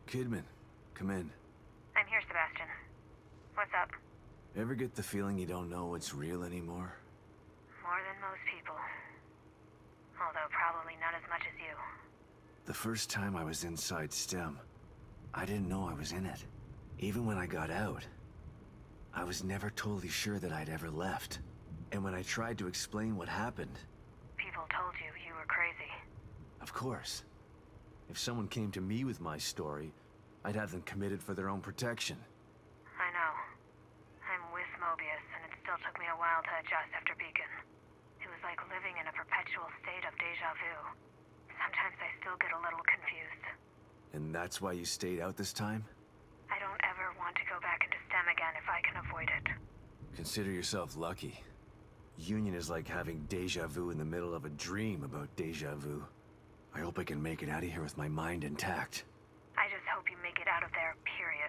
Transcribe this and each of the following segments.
Kidman, come in. I'm here, Sebastian. What's up? Ever get the feeling you don't know what's real anymore? More than most people. Although probably not as much as you. The first time I was inside STEM, I didn't know I was in it. Even when I got out, I was never totally sure that I'd ever left. And when I tried to explain what happened... People told you you were crazy. Of course. If someone came to me with my story, I'd have them committed for their own protection. I know. I'm with Mobius, and it still took me a while to adjust after Beacon. It was like living in a perpetual state of deja vu. Sometimes I still get a little confused. And that's why you stayed out this time? I don't ever want to go back into STEM again if I can avoid it. Consider yourself lucky. Union is like having deja vu in the middle of a dream about deja vu. I hope I can make it out of here with my mind intact. I just hope you make it out of there, period.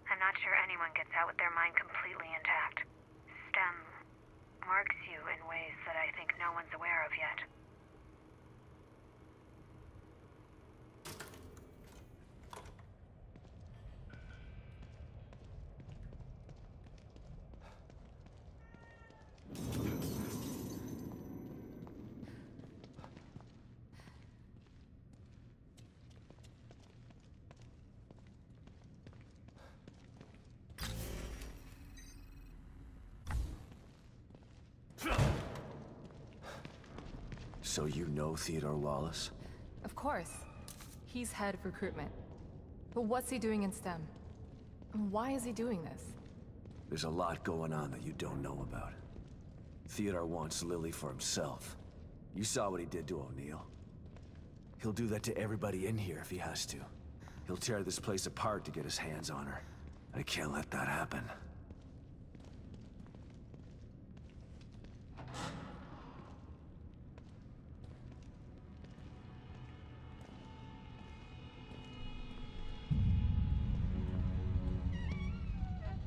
I'm not sure anyone gets out with their mind completely intact. STEM marks you in ways that I think no one's aware of yet. So you know Theodore Wallace? Of course. He's head of recruitment. But what's he doing in STEM? And why is he doing this? There's a lot going on that you don't know about. Theodore wants Lily for himself. You saw what he did to O'Neill. He'll do that to everybody in here if he has to. He'll tear this place apart to get his hands on her. I can't let that happen.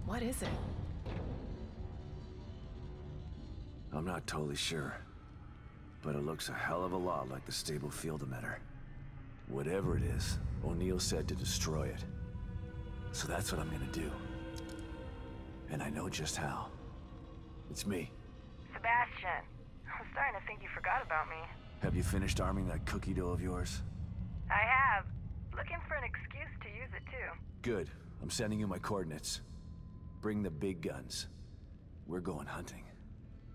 What is it? I'm not totally sure, but it looks a hell of a lot like the stable field emitter. Whatever it is, O'Neill said to destroy it. So that's what I'm gonna do. And I know just how. It's me. Sebastian, I'm starting to think you forgot about me. Have you finished arming that cookie dough of yours? I have. Looking for an excuse to use it too. Good. I'm sending you my coordinates. Bring the big guns. We're going hunting.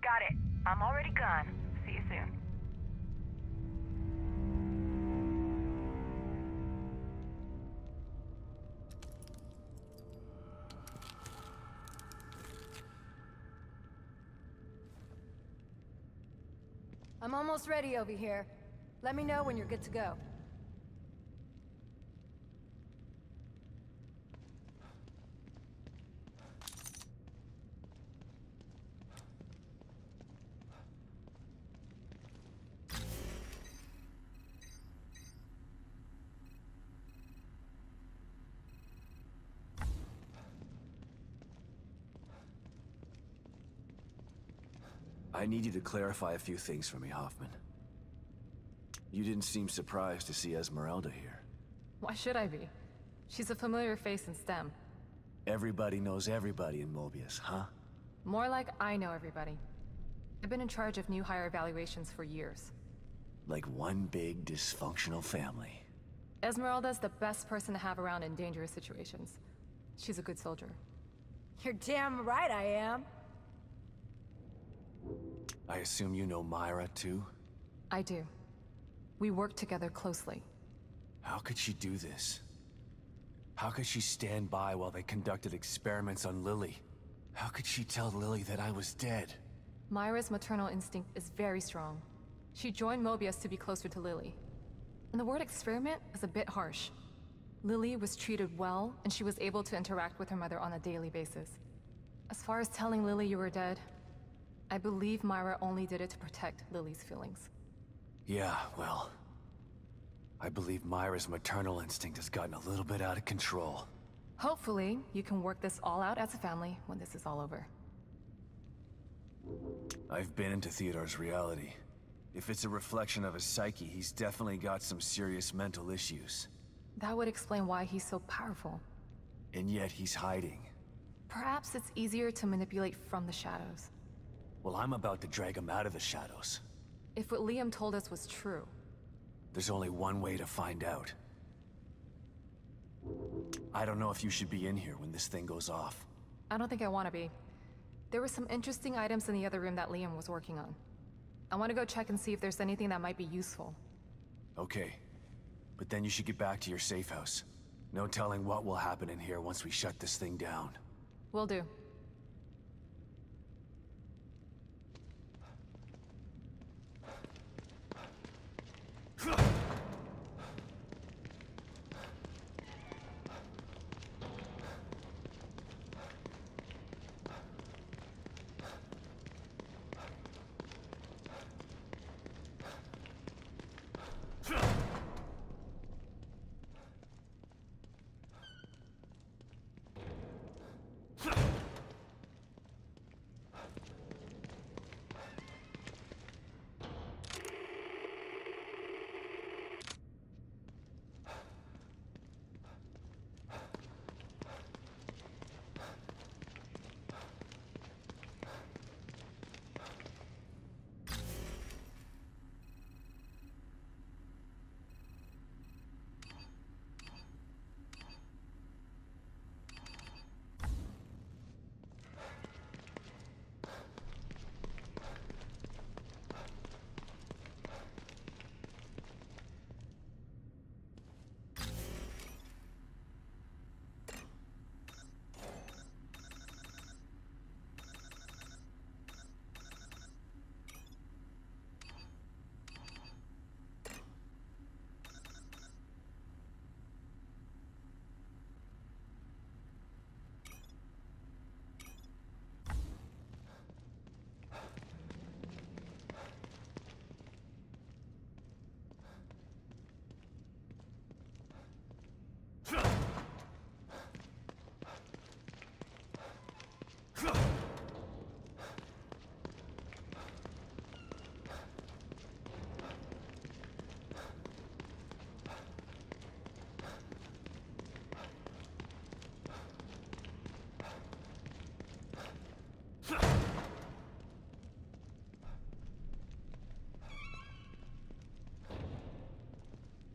Got it. I'm already gone. See you soon. I'm almost ready over here. Let me know when you're good to go. I need you to clarify a few things for me, Hoffman. You didn't seem surprised to see Esmeralda here. Why should I be? She's a familiar face in STEM. Everybody knows everybody in Mobius, huh? More like I know everybody. I've been in charge of new hire evaluations for years. Like one big dysfunctional family. Esmeralda's the best person to have around in dangerous situations. She's a good soldier. You're damn right I am. I assume you know Myra, too? I do. We work together closely. How could she do this? How could she stand by while they conducted experiments on Lily? How could she tell Lily that I was dead? Myra's maternal instinct is very strong. She joined Mobius to be closer to Lily. And the word experiment is a bit harsh. Lily was treated well, and she was able to interact with her mother on a daily basis. As far as telling Lily you were dead, I believe Myra only did it to protect Lily's feelings. Yeah, well... I believe Myra's maternal instinct has gotten a little bit out of control. Hopefully, you can work this all out as a family when this is all over. I've been into Theodore's reality. If it's a reflection of his psyche, he's definitely got some serious mental issues. That would explain why he's so powerful. And yet he's hiding. Perhaps it's easier to manipulate from the shadows. Well, I'm about to drag him out of the shadows. If what Liam told us was true. There's only one way to find out. I don't know if you should be in here when this thing goes off. I don't think I want to be. There were some interesting items in the other room that Liam was working on. I want to go check and see if there's anything that might be useful. Okay. But then you should get back to your safe house. No telling what will happen in here once we shut this thing down. Will do.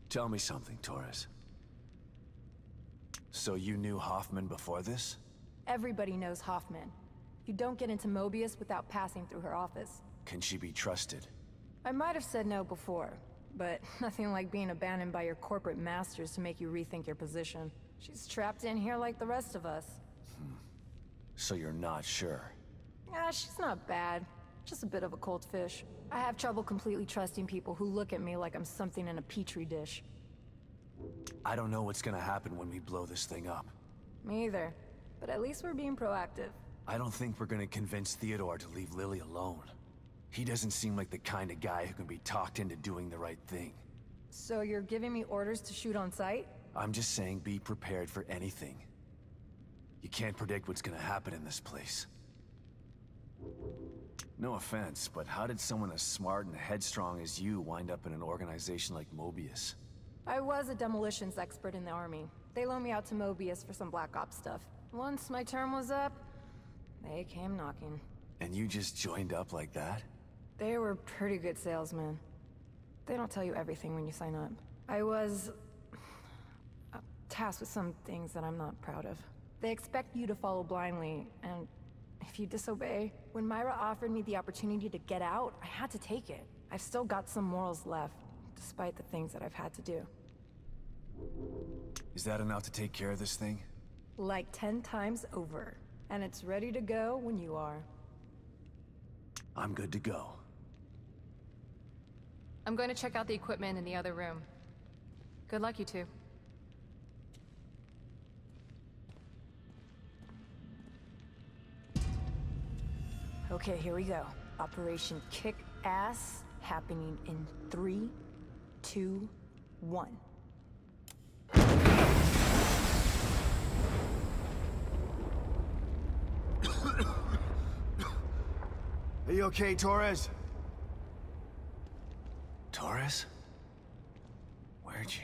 Tell me something, Torres. So you knew Hoffman before this? Everybody knows Hoffman. You don't get into Mobius without passing through her office. Can she be trusted? I might have said no before, but nothing like being abandoned by your corporate masters to make you rethink your position. She's trapped in here like the rest of us. So you're not sure? Yeah, she's not bad. Just a bit of a cold fish. I have trouble completely trusting people who look at me like I'm something in a petri dish. I don't know what's gonna happen when we blow this thing up. Me either. But at least we're being proactive. I don't think we're gonna convince Theodore to leave Lily alone. He doesn't seem like the kind of guy who can be talked into doing the right thing. So you're giving me orders to shoot on sight? I'm just saying be prepared for anything. You can't predict what's gonna happen in this place. No offense, but how did someone as smart and headstrong as you wind up in an organization like Mobius? I was a demolitions expert in the army. They loaned me out to Mobius for some Black Ops stuff. Once my term was up, they came knocking. And you just joined up like that? They were pretty good salesmen. They don't tell you everything when you sign up. I was tasked with some things that I'm not proud of. They expect you to follow blindly, and if you disobey... When Myra offered me the opportunity to get out, I had to take it. I've still got some morals left, despite the things that I've had to do. Is that enough to take care of this thing? Like 10 times over. And it's ready to go when you are. I'm good to go. I'm going to check out the equipment in the other room. Good luck, you two. Okay, here we go. Operation Kick Ass, happening in 3, 2, 1. Are you okay, Torres? Torres? Where'd you...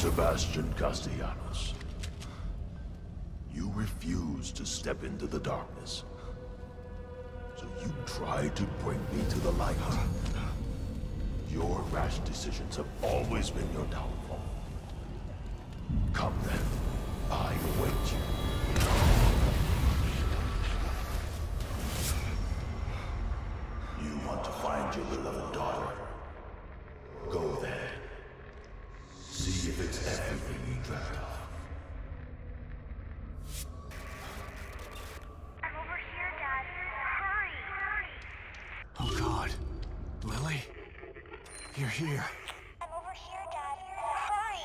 Sebastian Castellanos. You refuse to step into the darkness. So you try to bring me to the light. Your rash decisions have always been your downfall. Come then. I await you. You want to find your beloved daughter? Go there. See if it's everything you dreamt of. I'm over here, Dad. Hurry! Oh God. Lily? You're here. I'm over here, Dad. Hurry!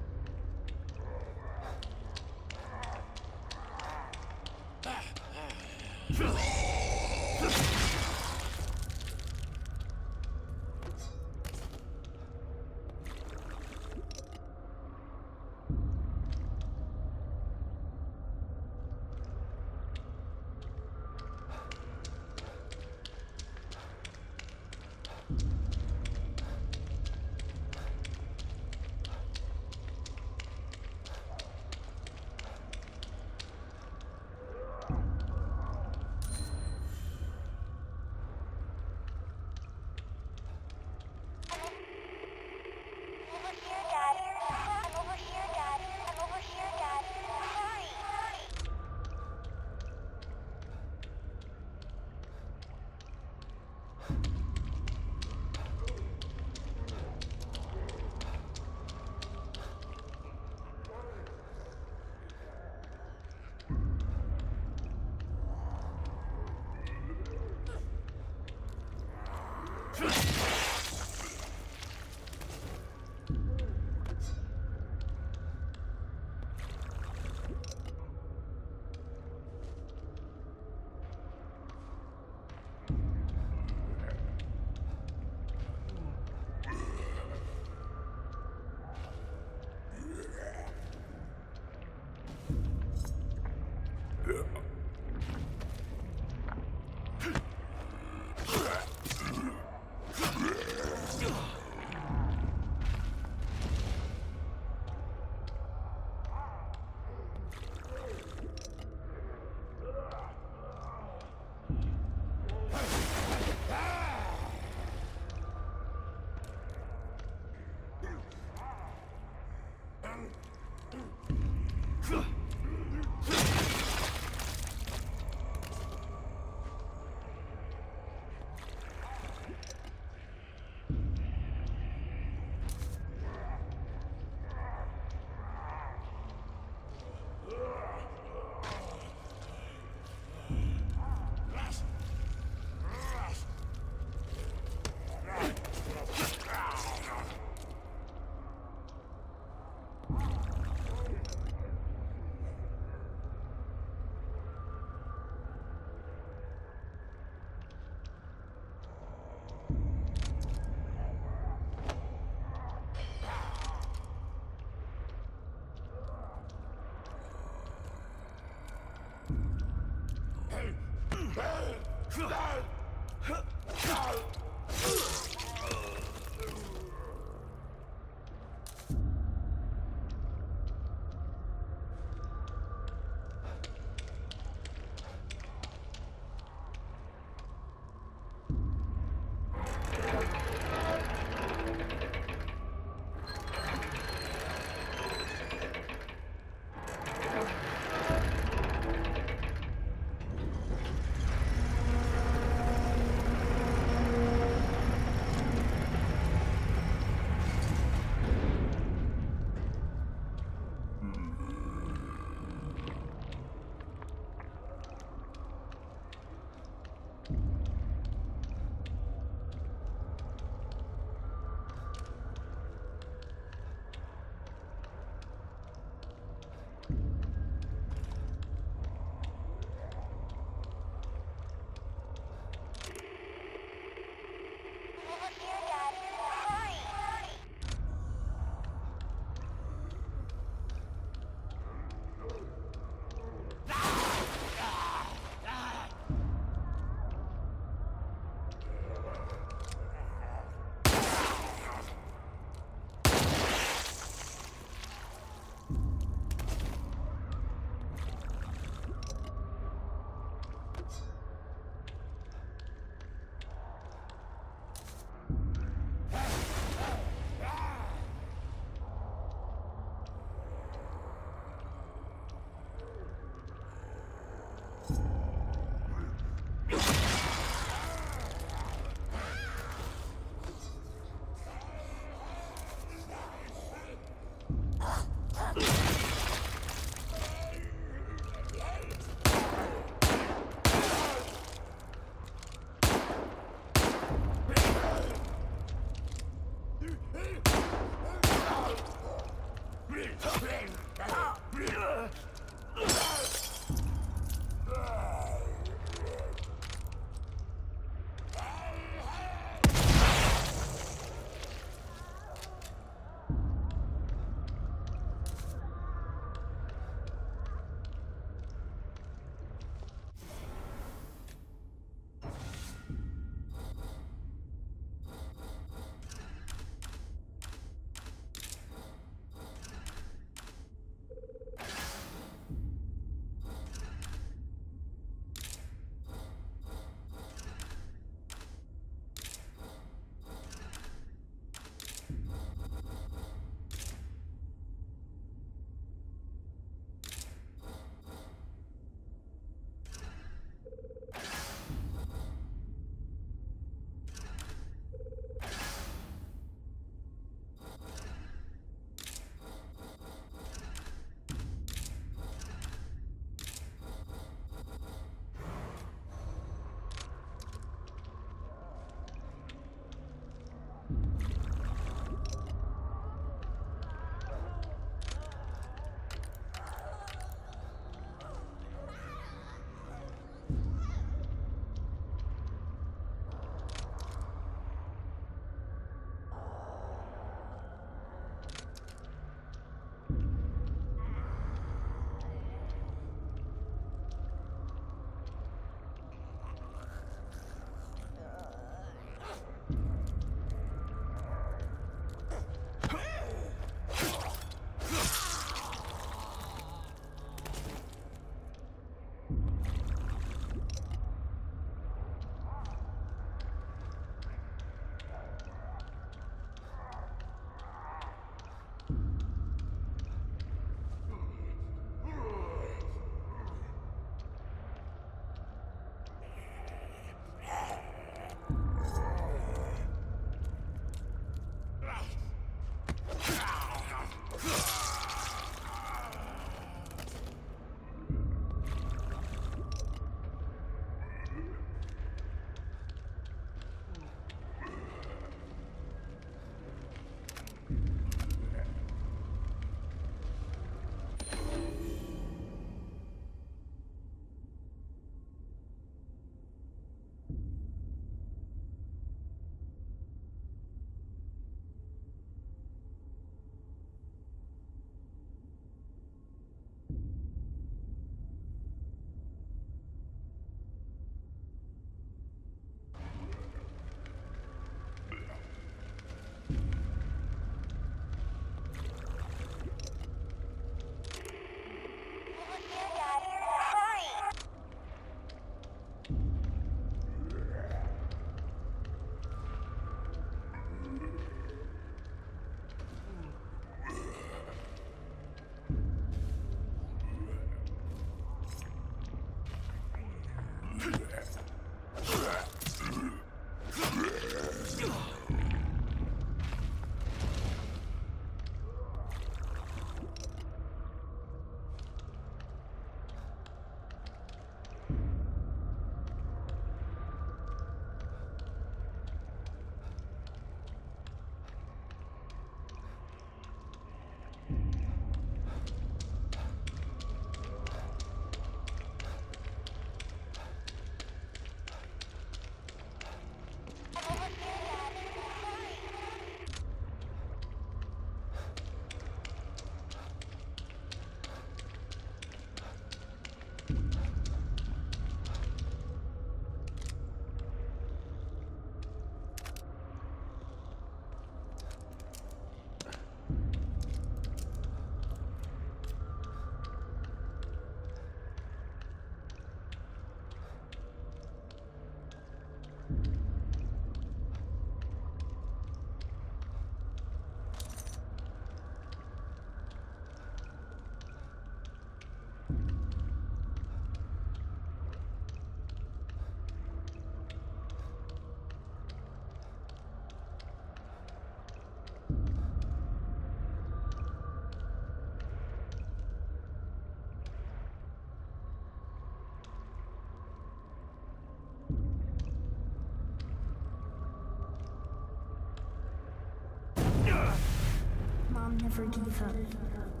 Mom never gave up.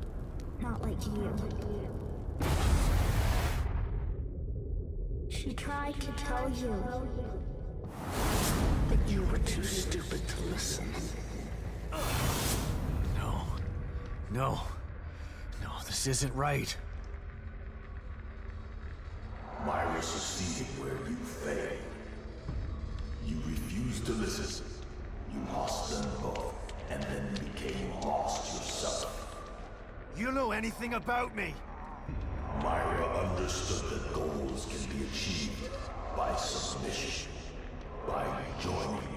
Not like you. She tried to tell you. But you were too stupid to listen. No. No. No, this isn't right. Myra succeeded where you failed. You refused to listen. You lost them both, and then became lost yourself. You know anything about me? Myra understood that goals can be achieved by submission, by joining.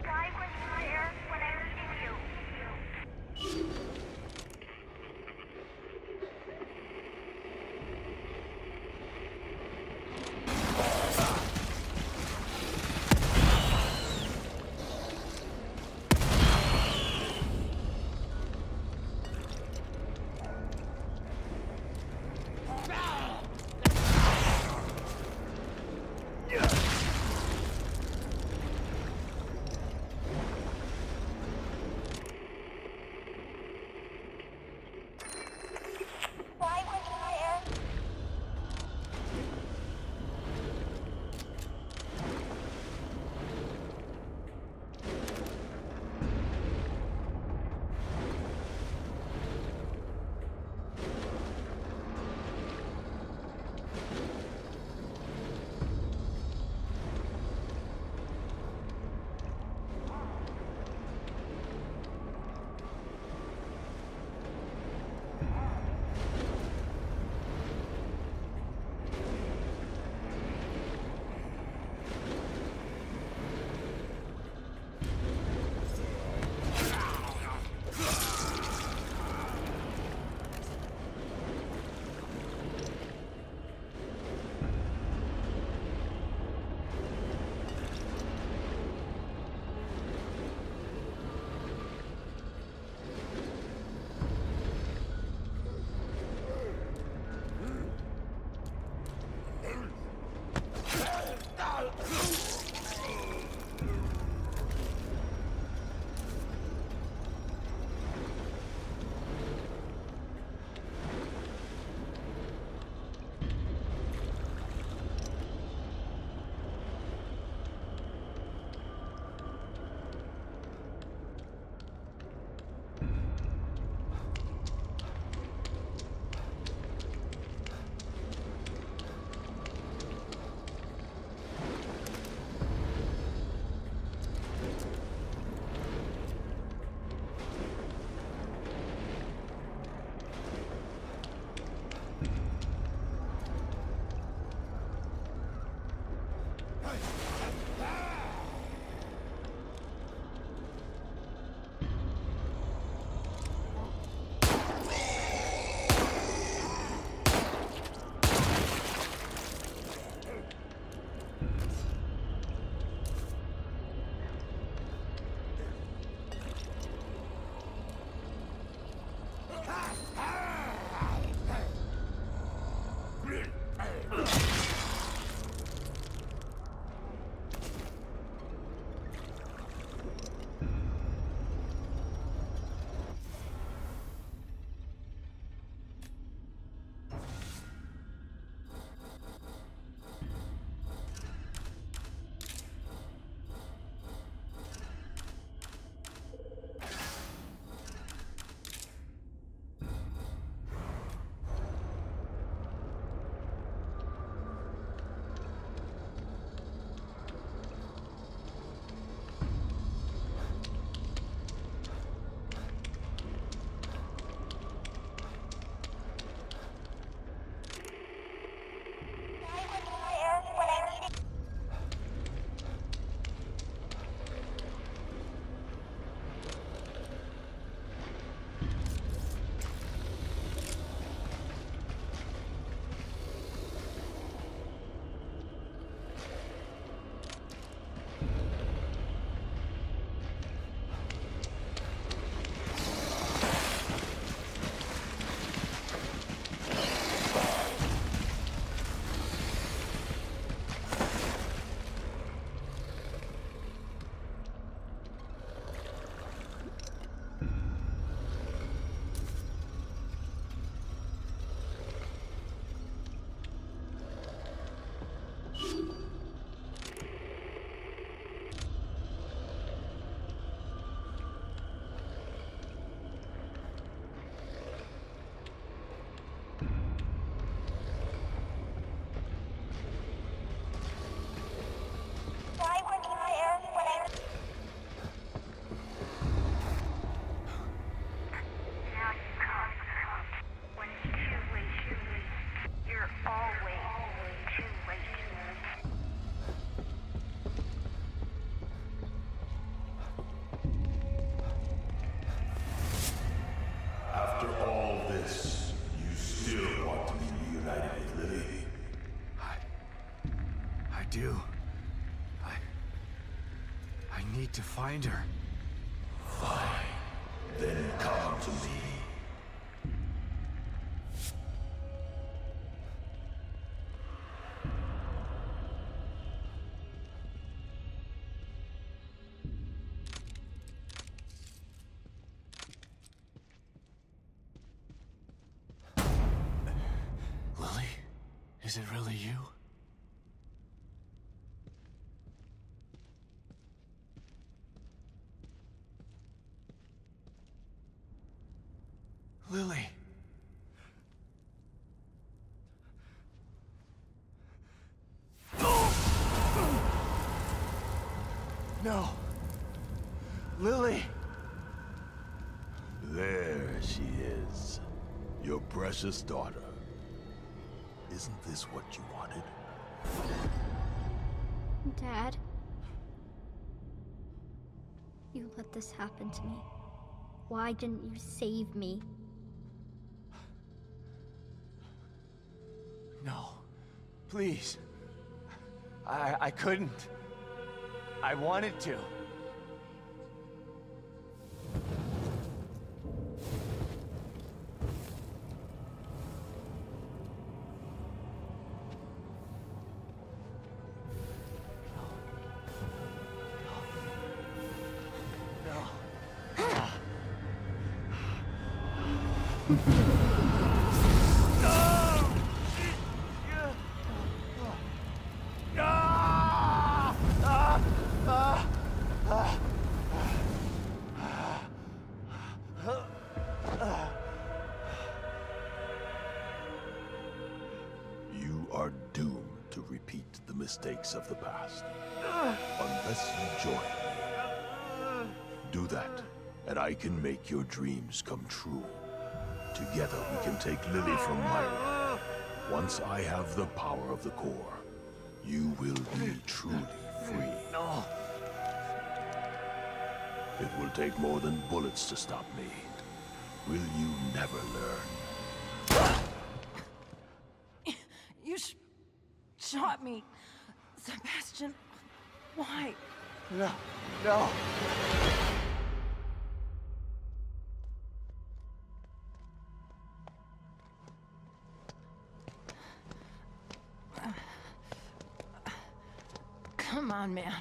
I was there when I knew you. need to find her. Fine. Then come to me. Lily? Is it really you? Lily. No. Lily. There she is. Your precious daughter. Isn't this what you wanted? Dad? You let this happen to me. Why didn't you save me? No. Please. I couldn't. I wanted to. You are doomed to repeat the mistakes of the past. Unless you join me. Do that, and I can make your dreams come true. Together we can take Lily from Myra. Once I have the power of the core, you will be truly free. No. It will take more than bullets to stop me. Will you never learn? You shot me. Sebastian, why? No. No. Come on, man.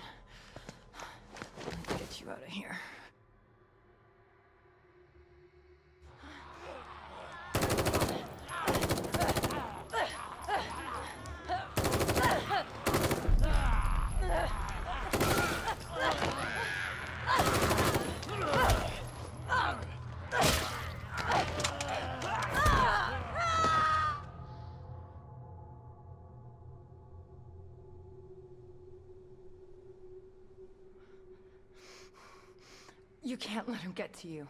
Let's get you out of here. You can't let him get to you.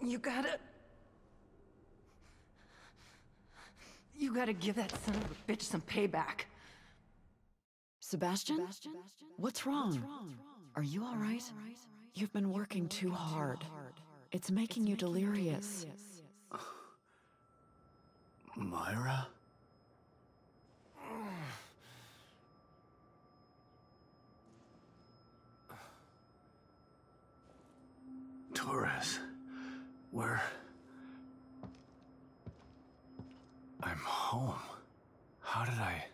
You gotta give that son of a bitch some payback. Sebastian? What's wrong? Are you all right? You've been working too hard. It's making you delirious. Myra? Torres, where? I'm home. How did I?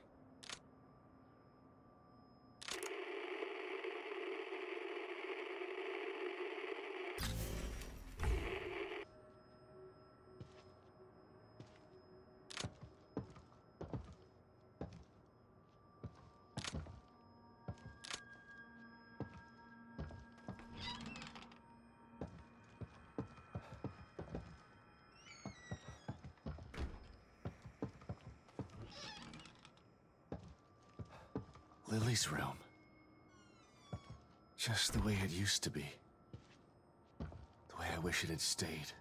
Lily's room. Just the way it used to be. The way I wish it had stayed.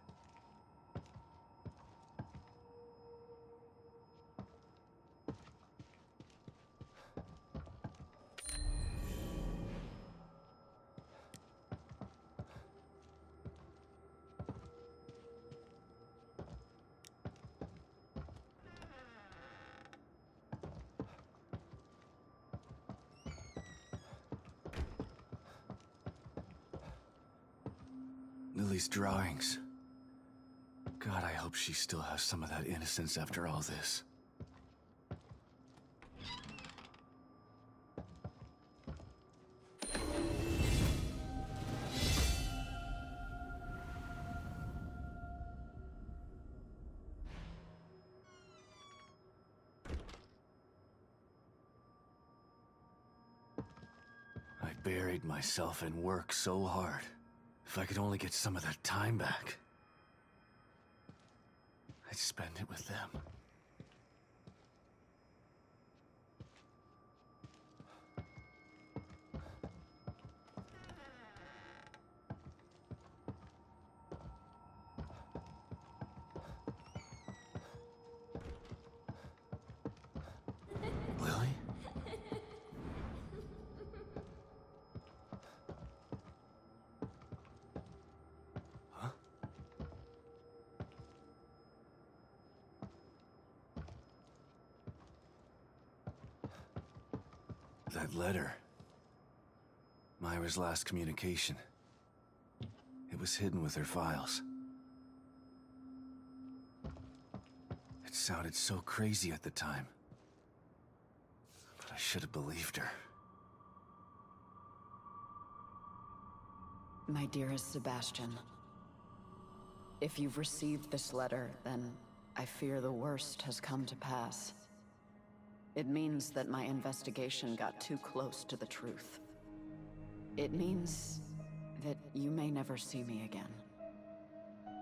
Lily's drawings. God, I hope she still has some of that innocence after all this. I buried myself in work so hard. If I could only get some of that time back, I'd spend it with them. Lily? Huh? That letter. Myra's last communication. It was hidden with her files. It sounded so crazy at the time. But I should have believed her. My dearest Sebastian, if you've received this letter, then I fear the worst has come to pass. It means that my investigation got too close to the truth. It means that you may never see me again.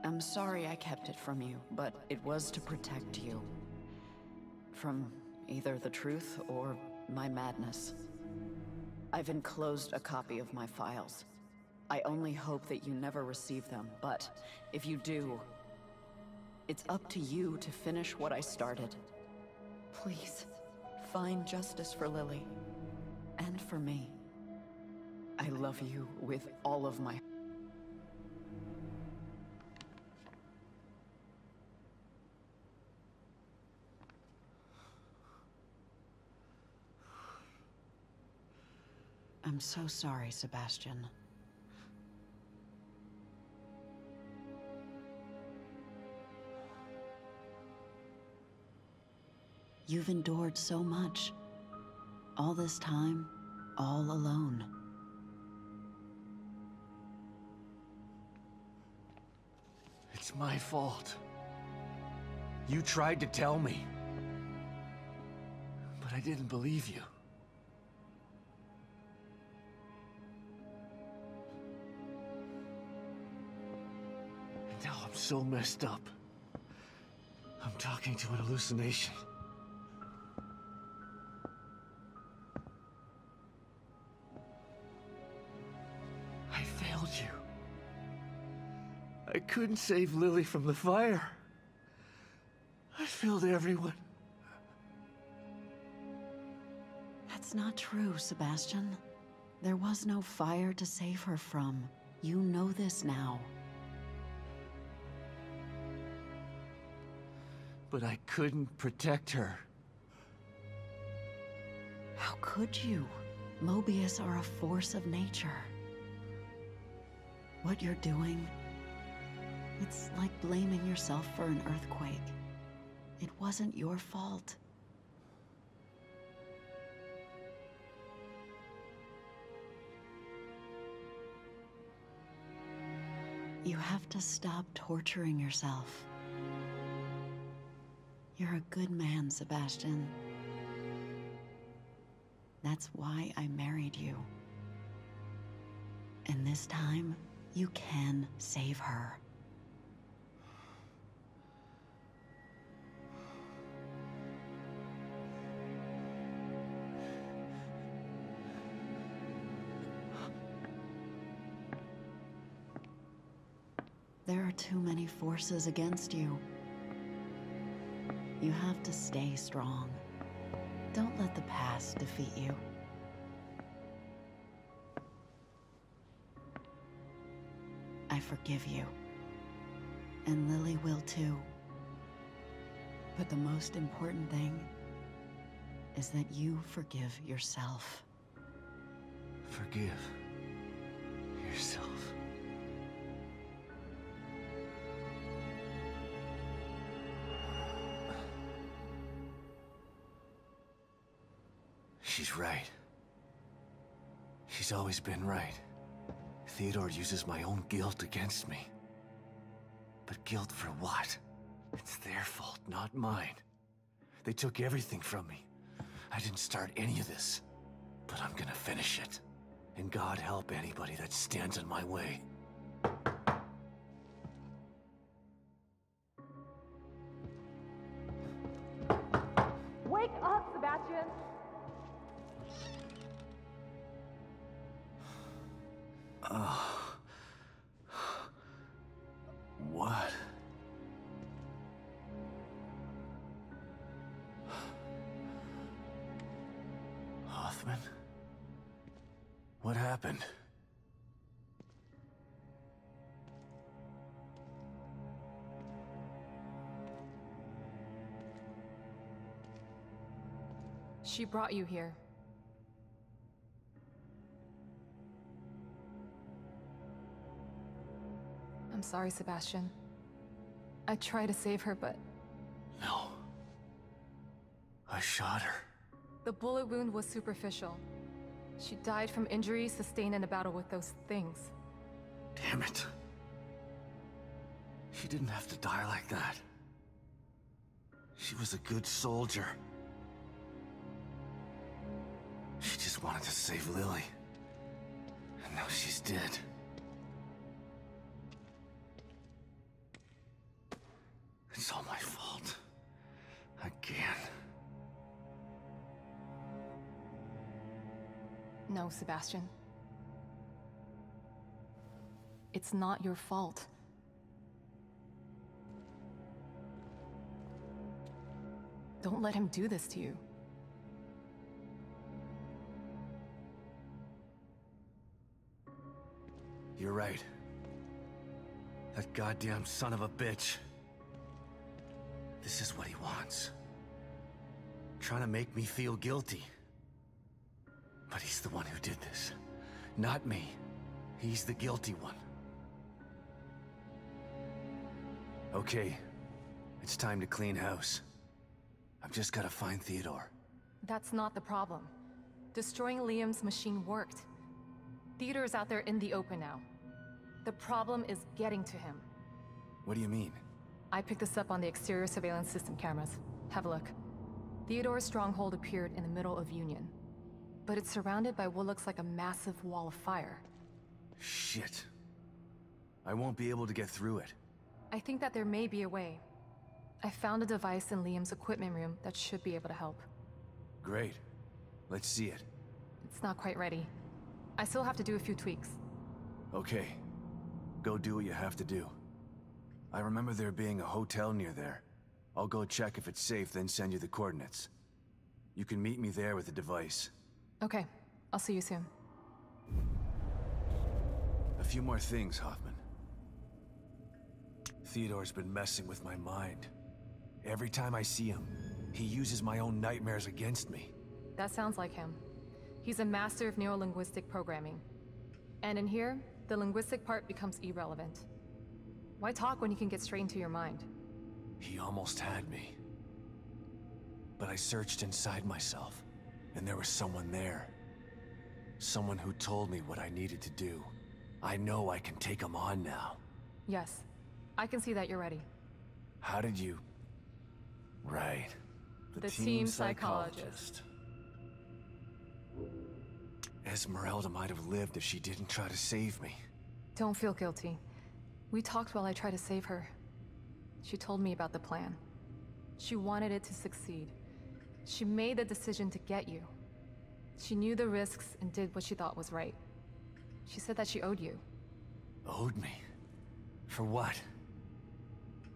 I'm sorry I kept it from you, but it was to protect you. From either the truth or my madness. I've enclosed a copy of my files. I only hope that you never receive them, but if you do, it's up to you to finish what I started. Please, find justice for Lily, and for me. I love you with all of my... I'm so sorry, Sebastian. You've endured so much. All this time, all alone. It's my fault. You tried to tell me. But I didn't believe you. And now I'm so messed up. I'm talking to an hallucination. I failed you. I couldn't save Lily from the fire. I failed everyone. That's not true, Sebastian. There was no fire to save her from. You know this now. But I couldn't protect her. How could you? Mobius are a force of nature. What you're doing, it's like blaming yourself for an earthquake. It wasn't your fault. You have to stop torturing yourself. You're a good man, Sebastian. That's why I married you. And this time, you can save her. There are too many forces against you. You have to stay strong. Don't let the past defeat you. I forgive you. And Lily will too. But the most important thing is that you forgive yourself. Forgive yourself. She's right. She's always been right. Theodore uses my own guilt against me. But guilt for what? It's their fault, not mine. They took everything from me. I didn't start any of this. But I'm gonna finish it. And God help anybody that stands in my way. Wake up, Sebastian! What? Hoffman? What happened? She brought you here. I'm sorry, Sebastian. I tried to save her, but... No. I shot her. The bullet wound was superficial. She died from injuries sustained in a battle with those things. Damn it. She didn't have to die like that. She was a good soldier. She just wanted to save Lily. And now she's dead. It's all my fault. Again. No, Sebastian. It's not your fault. Don't let him do this to you. You're right. That goddamn son of a bitch. This is what he wants. Trying to make me feel guilty. But he's the one who did this. Not me. He's the guilty one. Okay. It's time to clean house. I've just gotta find Theodore. That's not the problem. Destroying Liam's machine worked. Theodore's out there in the open now. The problem is getting to him. What do you mean? I picked this up on the exterior surveillance system cameras. Have a look. Theodore's stronghold appeared in the middle of Union. But it's surrounded by what looks like a massive wall of fire. Shit. I won't be able to get through it. I think that there may be a way. I found a device in Liam's equipment room that should be able to help. Great. Let's see it. It's not quite ready. I still have to do a few tweaks. Okay. Go do what you have to do. I remember there being a hotel near there. I'll go check if it's safe, then send you the coordinates. You can meet me there with the device. Okay. I'll see you soon. A few more things, Hoffman. Theodore's been messing with my mind. Every time I see him, he uses my own nightmares against me. That sounds like him. He's a master of neurolinguistic programming. And in here, the linguistic part becomes irrelevant. Why talk when you can get straight into your mind? He almost had me. But I searched inside myself, and there was someone there. Someone who told me what I needed to do. I know I can take him on now. Yes. I can see that you're ready. How did you... Right. The team psychologist. Esmeralda might have lived if she didn't try to save me. Don't feel guilty. We talked while I tried to save her. She told me about the plan. She wanted it to succeed. She made the decision to get you. She knew the risks and did what she thought was right. She said that she owed you. Owed me? For what?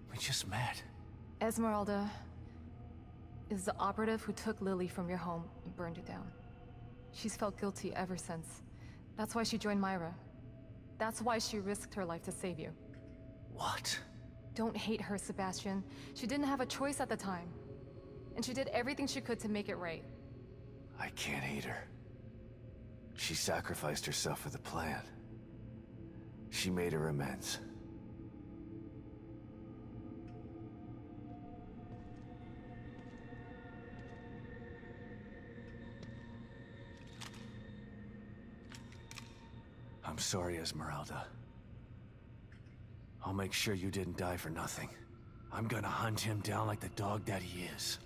We just met. Esmeralda is the operative who took Lily from your home and burned it down. She's felt guilty ever since. That's why she joined Myra. That's why she risked her life to save you. What? Don't hate her, Sebastian. She didn't have a choice at the time. And she did everything she could to make it right. I can't hate her. She sacrificed herself for the plan. She made her amends. I'm sorry, Esmeralda. I'll make sure you didn't die for nothing. I'm gonna hunt him down like the dog that he is.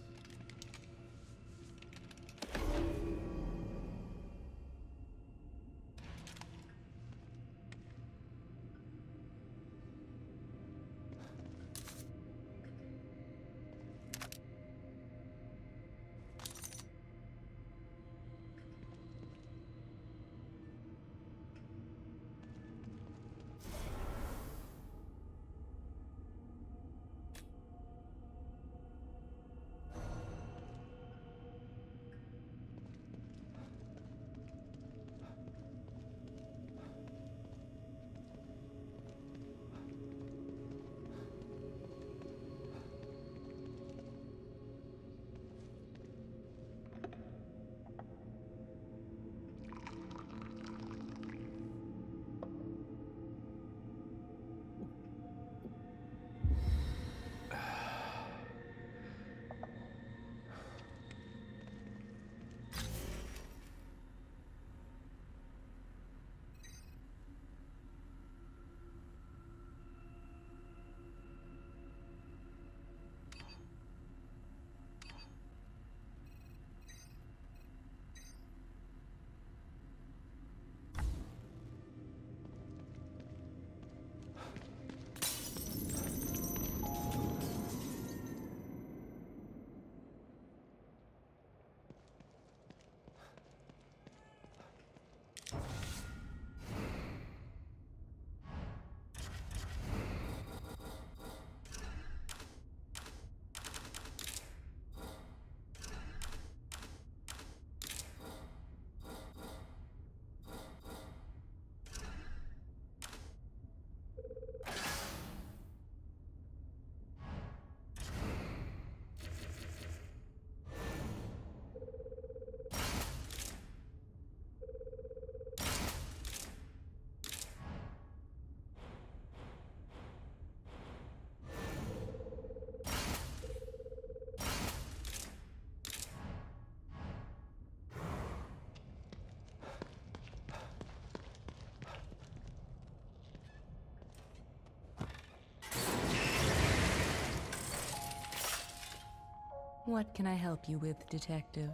What can I help you with, Detective?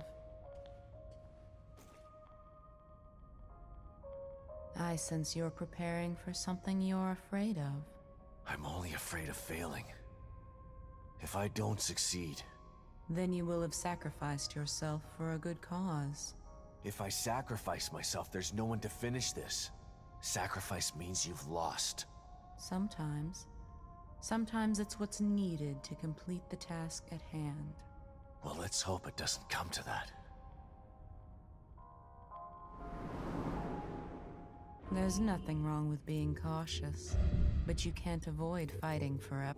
I sense you're preparing for something you're afraid of. I'm only afraid of failing. If I don't succeed... Then you will have sacrificed yourself for a good cause. If I sacrifice myself, there's no one to finish this. Sacrifice means you've lost. Sometimes. Sometimes it's what's needed to complete the task at hand. Well, let's hope it doesn't come to that. There's nothing wrong with being cautious, but you can't avoid fighting forever.